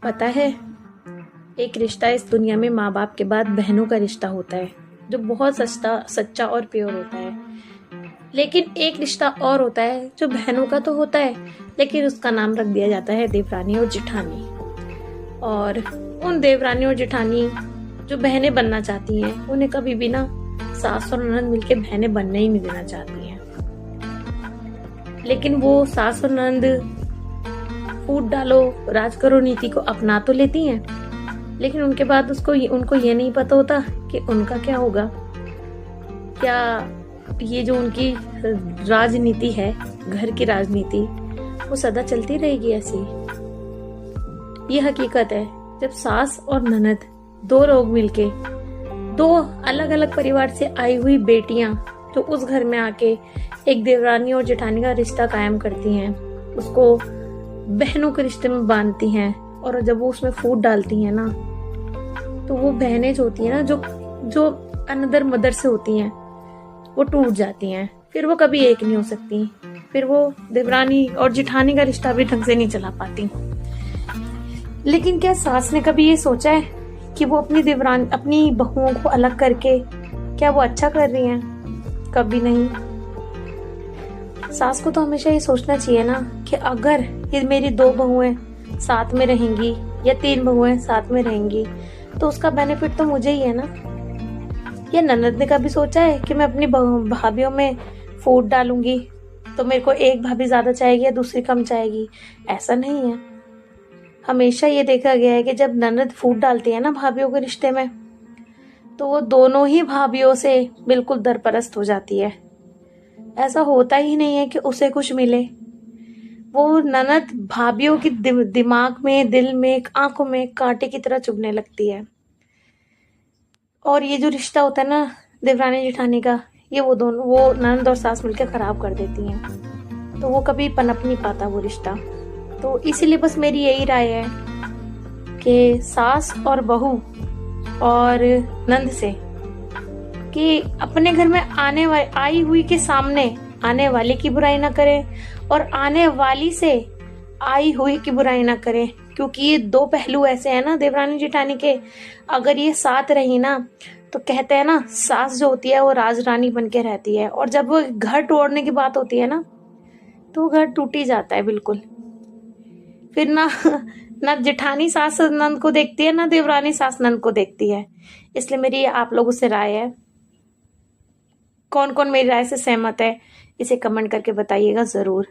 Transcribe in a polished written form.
पता है, एक रिश्ता इस दुनिया में माँ बाप के बाद बहनों का रिश्ता होता है, जो बहुत सच्चा और प्योर होता है। लेकिन एक रिश्ता और होता है जो बहनों का तो होता है, लेकिन उसका नाम रख दिया जाता है देवरानी और जिठानी। और उन देवरानी और जिठानी जो बहनें बनना चाहती हैं, उन्हें कभी भी ना सास और ननद मिलके बहनें बनने ही नहीं देना चाहती हैं। लेकिन वो सास और ननद फूट डालो राज करो नीति को अपना तो लेती हैं, लेकिन उनके बाद उनको ये नहीं पता होता कि उनका क्या होगा। क्या ये जो उनकी राजनीति है, घर की राजनीति, वो सदा चलती रहेगी ऐसी? ये हकीकत है, जब सास और ननद दो लोग मिलके, दो अलग अलग परिवार से आई हुई बेटियां जो उस घर में आके एक देवरानी और जेठानी का रिश्ता कायम करती हैं, उसको बहनों के रिश्ते में बांधती हैं, और जब वो उसमें फूट डालती हैं ना, तो वो बहनें जो होती हैं ना, जो अनदर मदर से होती हैं, वो टूट जाती हैं। फिर वो कभी एक नहीं हो सकती। फिर वो देवरानी और जिठानी का रिश्ता भी ढंग से नहीं चला पाती। लेकिन क्या सास ने कभी ये सोचा है कि वो अपनी बहुओं को अलग करके क्या वो अच्छा कर रही हैं? कभी नहीं। सास को तो हमेशा ये सोचना चाहिए ना कि अगर ये मेरी 2 बहुएं साथ में रहेंगी या 3 बहुएं साथ में रहेंगी, तो उसका बेनिफिट तो मुझे ही है ना। या ननद ने कभी सोचा है कि मैं अपनी भाभीयों में फूट डालूंगी तो मेरे को एक भाभी ज्यादा चाहेगी या दूसरी कम चाहेगी? ऐसा नहीं है। हमेशा ये देखा गया है कि जब ननद फूट डालती है ना भाभीयों के रिश्ते में, तो वो दोनों ही भाभीयों से बिल्कुल दरपरस्त हो जाती है। ऐसा होता ही नहीं है कि उसे कुछ मिले। वो ननद भाभीयों की दिमाग में, दिल में, आंखों में कांटे की तरह चुभने लगती है। और ये जो रिश्ता होता है ना देवरानी जेठानी का, ये वो ननद और सास मिलकर खराब कर देती हैं। तो वो कभी पनप नहीं पाता वो रिश्ता। तो इसीलिए बस मेरी यही राय है कि सास और बहू और नंद से कि अपने घर में आई हुई के सामने आने वाले की बुराई ना करें, और आने वाली से आई हुई की बुराई ना करें। क्योंकि ये 2 पहलू ऐसे हैं ना देवरानी जेठानी के, अगर ये साथ रही ना, तो कहते हैं ना, सास जो होती है वो राजरानी बन के रहती है, और जब वो घर तोड़ने की बात होती है ना, तो घर टूट ही जाता है बिल्कुल। फिर ना जेठानी सास नंद को देखती है, ना देवरानी सास नंद को देखती है। इसलिए मेरी आप लोगों से राय है, कौन कौन मेरी राय से सहमत है, इसे कमेंट करके बताइएगा जरूर।